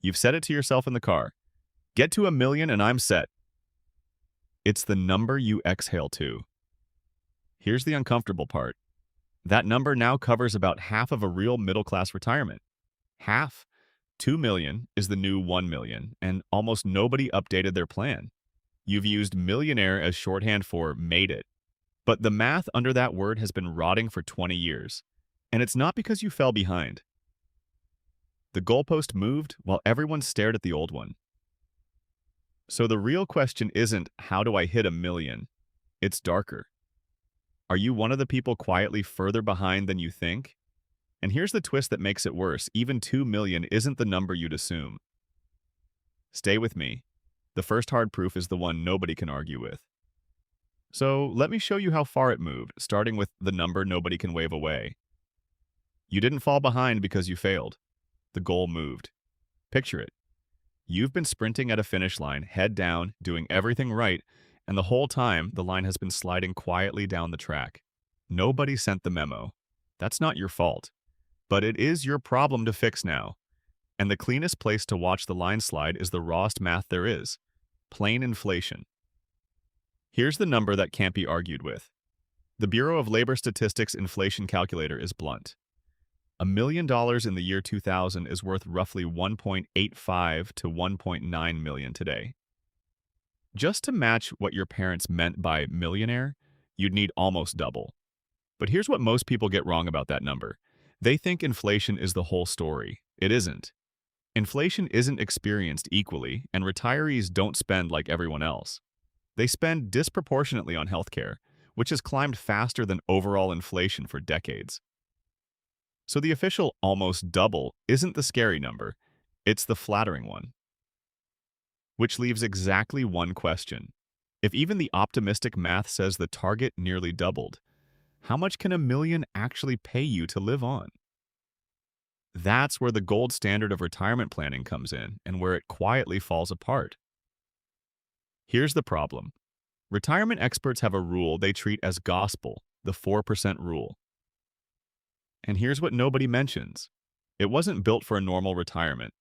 You've said it to yourself in the car. Get to 1 million and I'm set. It's the number you exhale to. Here's the uncomfortable part. That number now covers about half of a real middle-class retirement. Half. 2 million is the new 1 million, and almost nobody updated their plan. You've used millionaire as shorthand for made it. But the math under that word has been rotting for 20 years. And it's not because you fell behind. The goalpost moved while everyone stared at the old one. So the real question isn't, how do I hit 1 million? It's darker. Are you one of the people quietly further behind than you think? And here's the twist that makes it worse. Even 2 million isn't the number you'd assume. Stay with me. The first hard proof is the one nobody can argue with. So let me show you how far it moved, starting with the number nobody can wave away. You didn't fall behind because you failed. The goal moved. Picture it. You've been sprinting at a finish line, head down, doing everything right, and the whole time the line has been sliding quietly down the track. Nobody sent the memo. That's not your fault. But it is your problem to fix now. And the cleanest place to watch the line slide is the rawest math there is. Plain inflation. Here's the number that can't be argued with. The Bureau of Labor Statistics inflation calculator is blunt. $1 million in the year 2000 is worth roughly 1.85 to 1.9 million today. Just to match what your parents meant by millionaire, you'd need almost double. But here's what most people get wrong about that number. They think inflation is the whole story. It isn't. Inflation isn't experienced equally, and retirees don't spend like everyone else. They spend disproportionately on healthcare, which has climbed faster than overall inflation for decades. So the official almost double isn't the scary number, it's the flattering one. Which leaves exactly one question. If even the optimistic math says the target nearly doubled, how much can 1 million actually pay you to live on? That's where the gold standard of retirement planning comes in and where it quietly falls apart. Here's the problem. Retirement experts have a rule they treat as gospel, the 4% rule. And here's what nobody mentions. It wasn't built for a normal retirement.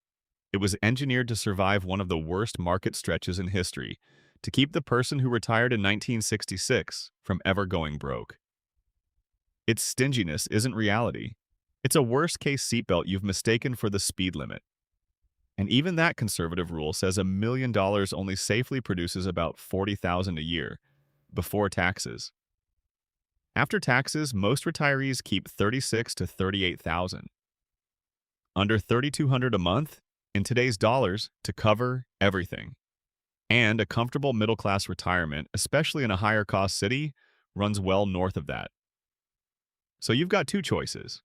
It was engineered to survive one of the worst market stretches in history, to keep the person who retired in 1966 from ever going broke. Its stinginess isn't reality. It's a worst-case seatbelt you've mistaken for the speed limit. And even that conservative rule says $1 million only safely produces about $40,000 a year, before taxes. After taxes, most retirees keep $36,000 to $38,000. Under $3,200 a month, in today's dollars, to cover everything. And a comfortable middle-class retirement, especially in a higher-cost city, runs well north of that. So you've got two choices.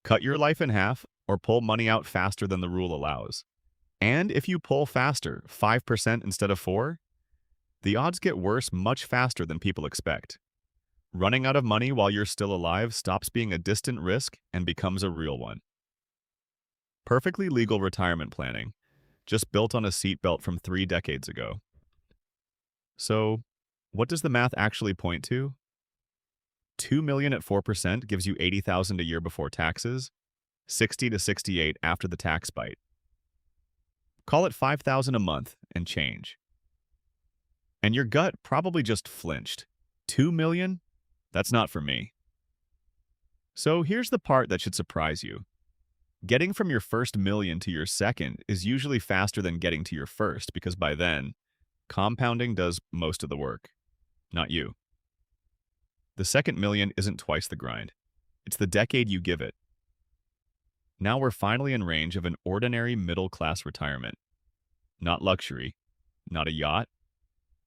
Cut your life in half or pull money out faster than the rule allows. And if you pull faster, 5% instead of 4%, the odds get worse much faster than people expect. Running out of money while you're still alive stops being a distant risk and becomes a real one. Perfectly legal retirement planning, just built on a seatbelt from 3 decades ago. So, what does the math actually point to? 2 million at 4% gives you 80,000 a year before taxes, 60 to 68 after the tax bite. Call it 5,000 a month and change. And your gut probably just flinched. 2 million? That's not for me. So here's the part that should surprise you. Getting from your first million to your second is usually faster than getting to your first because by then, compounding does most of the work, not you. The second million isn't twice the grind. It's the decade you give it. Now we're finally in range of an ordinary middle-class retirement. Not luxury, not a yacht,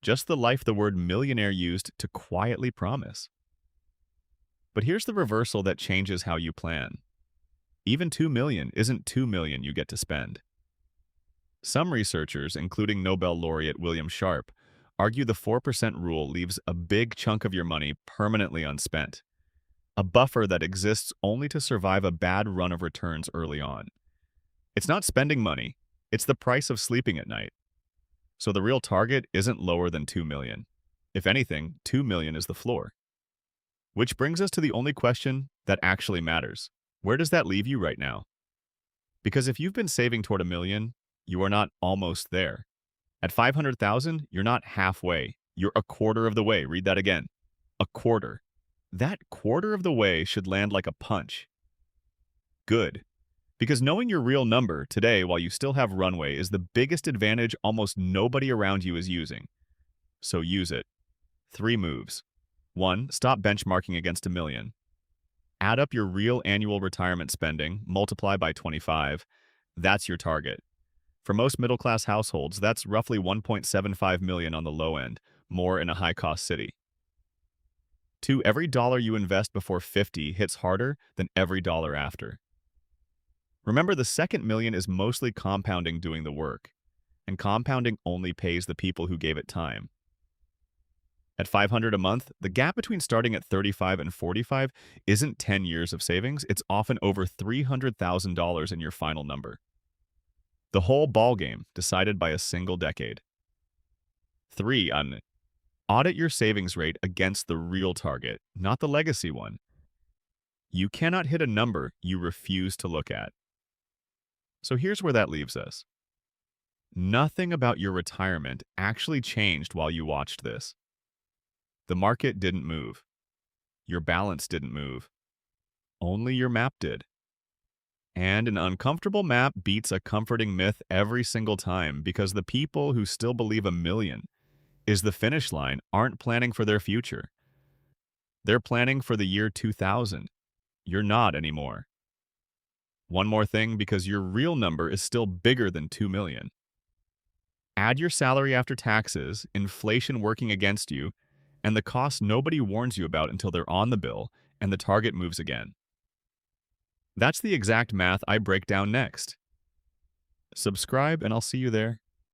just the life the word millionaire used to quietly promise. But here's the reversal that changes how you plan. Even 2 million isn't 2 million you get to spend. Some researchers, including Nobel laureate William Sharpe, argue the 4% rule leaves a big chunk of your money permanently unspent, a buffer that exists only to survive a bad run of returns early on. It's not spending money, it's the price of sleeping at night. So the real target isn't lower than 2 million. If anything, 2 million is the floor. Which brings us to the only question that actually matters. Where does that leave you right now? Because if you've been saving toward 1 million, You are not almost there. At 500,000, you're not halfway. You're a quarter of the way. Read that again. A quarter. That quarter of the way should land like a punch. Good. Because knowing your real number today while you still have runway is the biggest advantage almost nobody around you is using. So use it. 3 moves. 1. Stop benchmarking against a million. Add up your real annual retirement spending, multiply by 25. That's your target. For most middle-class households, that's roughly 1.75 million on the low end, more in a high-cost city. 2. Every dollar you invest before 50 hits harder than every dollar after. Remember, the second million is mostly compounding doing the work, and compounding only pays the people who gave it time. At 500 a month, the gap between starting at 35 and 45 isn't 10 years of savings, it's often over $300,000 in your final number. The whole ballgame decided by a single decade. 3. Audit your savings rate against the real target, not the legacy one. You cannot hit a number you refuse to look at. So here's where that leaves us. Nothing about your retirement actually changed while you watched this. The market didn't move. Your balance didn't move. Only your map did. And an uncomfortable map beats a comforting myth every single time because the people who still believe a million is the finish line aren't planning for their future. They're planning for the year 2000. You're not anymore. One more thing, because your real number is still bigger than 2 million. Add your salary after taxes, inflation working against you, and the costs nobody warns you about until they're on the bill and the target moves again. That's the exact math I break down next. Subscribe and I'll see you there.